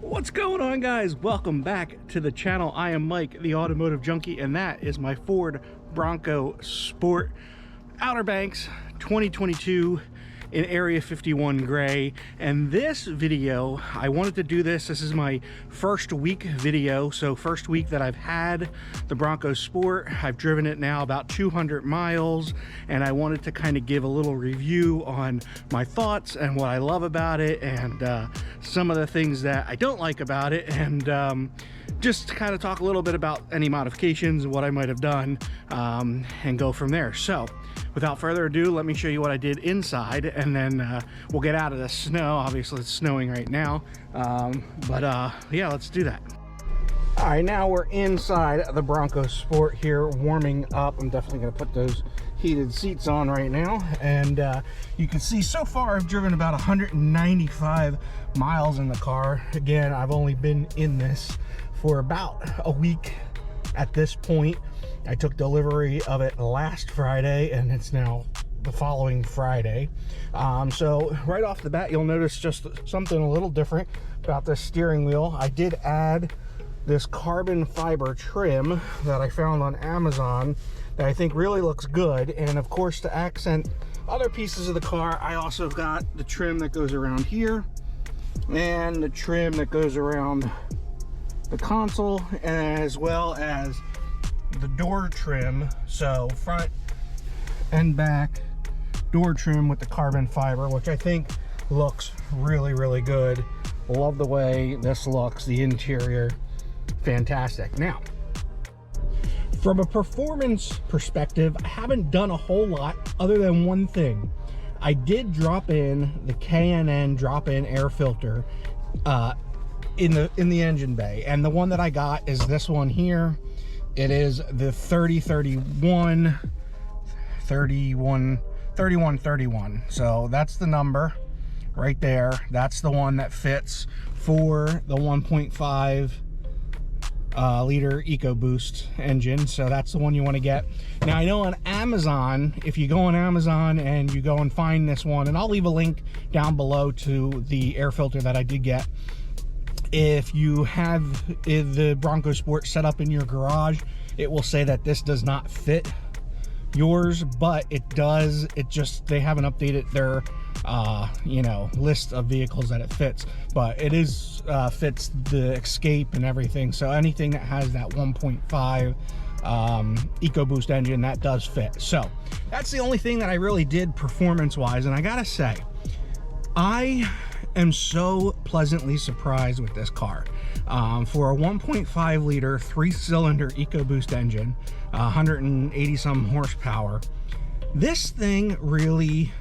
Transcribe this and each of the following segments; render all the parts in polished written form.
What's going on, guys? Welcome back to the channel. I am Mike, the automotive junkie, and that is my Ford Bronco Sport Outer Banks 2022 in Area 51 gray. And this video, I wanted to do this is my first week video. So first week that I've had the Bronco Sport. I've driven it now about 200 miles, and I wanted to kind of give a little review on my thoughts and what I love about it, and some of the things that I don't like about it, and just kind of talk a little bit about any modifications and what I might have done, and go from there. So without further ado, let me show you what I did inside, and then we'll get out of the snow. Obviously it's snowing right now, but yeah, let's do that. All right, now we're inside the Bronco Sport here, warming up. I'm definitely going to put those heated seats on right now, and you can see so far I've driven about 195 miles in the car. Again, I've only been in this for about a week at this point. I took delivery of it last Friday, and it's now the following Friday. So right off the bat, you'll notice just something a little different about the steering wheel. I did add this carbon fiber trim that I found on Amazon that I think really looks good. And of course, to accent other pieces of the car, I also got the trim that goes around here and the trim that goes around the console, as well as the door trim. So front and back door trim with the carbon fiber, which I think looks really, really good. Love the way this looks. The interior, fantastic. Now, from a performance perspective, I haven't done a whole lot other than one thing. I did drop in the K&N drop-in air filter in the engine bay, and the one that I got is this one here. It is the 3131. So that's the number right there. That's the one that fits for the 1.5 liter EcoBoost engine. So that's the one you want to get. Now, I know on Amazon, if you go on Amazon and you go and find this one, and I'll leave a link down below to the air filter that I did get. If you have the Bronco Sport set up in your garage, it will say that this does not fit yours, but it does. It just, they haven't updated their you know, list of vehicles that it fits, but it is fits the Escape and everything. So anything that has that 1.5 EcoBoost engine, that does fit. So that's the only thing that I really did performance wise, and I gotta say, I am so pleasantly surprised with this car. For a 1.5 liter 3-cylinder EcoBoost engine, 180 some horsepower, this thing really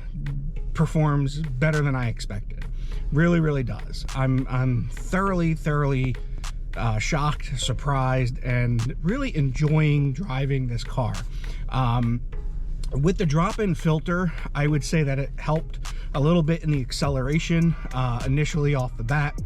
performs better than I expected. Really, really does. I'm thoroughly shocked, surprised, and really enjoying driving this car. With the drop-in filter, I would say that it helped a little bit in the acceleration initially off the bat.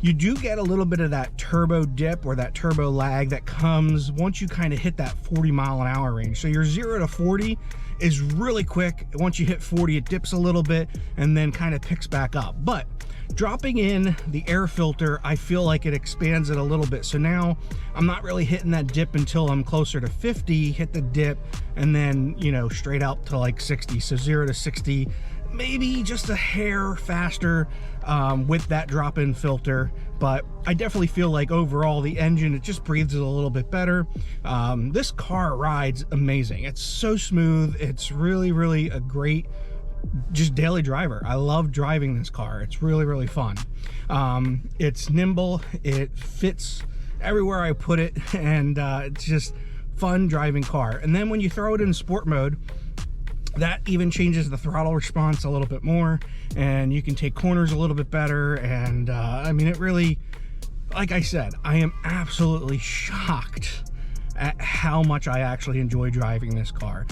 You do get a little bit of that turbo dip or that turbo lag that comes once you kind of hit that 40 mile an hour range. So your 0 to 40 is really quick. Once you hit 40, it dips a little bit and then kind of picks back up. But dropping in the air filter, I feel like it expands it a little bit. So now I'm not really hitting that dip until I'm closer to 50, hit the dip, and then, you know, straight out to like 60. So 0 to 60, maybe just a hair faster with that drop-in filter. But I definitely feel like overall the engine, it just breathes a little bit better. This car rides amazing. It's so smooth. It's really, really a great just daily driver. I love driving this car. It's really, really fun. It's nimble. It fits everywhere I put it, and it's just fun driving car. And then when you throw it in sport mode, that even changes the throttle response a little bit more, and you can take corners a little bit better. And I mean, it really, like I said, I am absolutely shocked at how much I actually enjoy driving this car.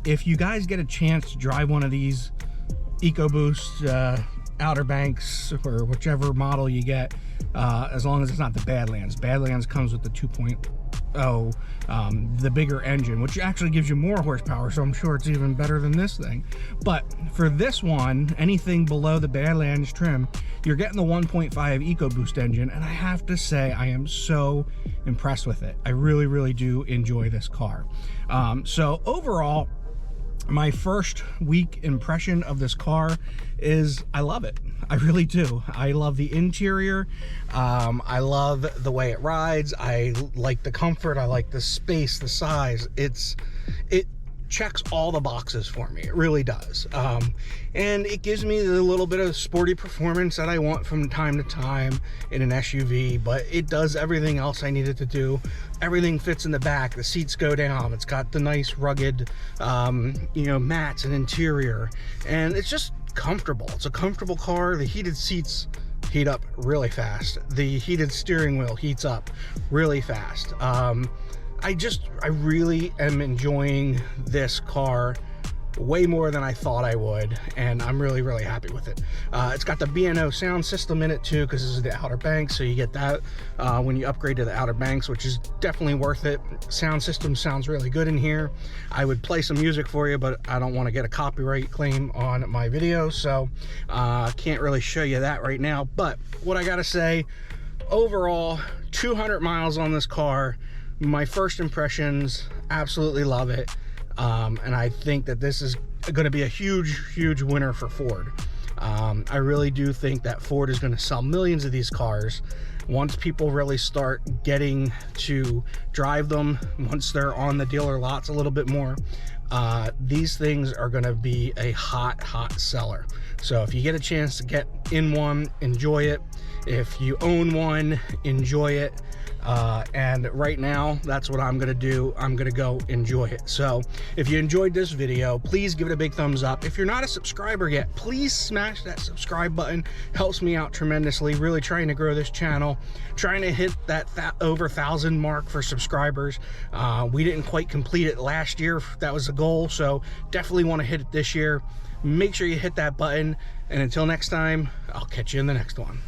If you guys get a chance to drive one of these EcoBoost Outer Banks or whichever model you get, as long as it's not the Badlands. Badlands comes with the 2.0, the bigger engine, which actually gives you more horsepower, so I'm sure it's even better than this thing. But for this one, anything below the Badlands trim, you're getting the 1.5 EcoBoost engine, and I have to say I am so impressed with it. I really, really do enjoy this car. So overall, my first week impression of this car is I love it. I really do. I love the interior. I love the way it rides. I like the comfort. I like the space, the size. It checks all the boxes for me. It really does. And it gives me the little bit of sporty performance that I want from time to time in an SUV, but it does everything else I need it to do. Everything fits in the back. The seats go down. It's got the nice rugged, mats and interior, and it's just comfortable. It's a comfortable car. The heated seats heat up really fast. The heated steering wheel heats up really fast. I really am enjoying this car way more than I thought I would, and I'm really, really happy with it. It's got the Bno Sound System in it too, because this is the Outer Banks, so you get that when you upgrade to the Outer Banks, which is definitely worth it. Sound system sounds really good in here. I would play some music for you, but I don't want to get a copyright claim on my video, so can't really show you that right now. But what I gotta say, overall, 200 miles on this car. My first impressions, absolutely love it. And I think that this is going to be a huge winner for Ford. I really do think that Ford is going to sell millions of these cars once people really start getting to drive them, once they're on the dealer lots a little bit more. These things are going to be a hot seller. So if you get a chance to get in one, enjoy it. If you own one, enjoy it. And right now, that's what I'm gonna do. I'm gonna go enjoy it. So if you enjoyed this video, please give it a big thumbs up. If you're not a subscriber yet, please smash that subscribe button. Helps me out tremendously. Really trying to grow this channel, trying to hit that over 1,000 mark for subscribers. We didn't quite complete it last year. That was the goal, so definitely want to hit it this year. Make sure you hit that button, and until next time, I'll catch you in the next one.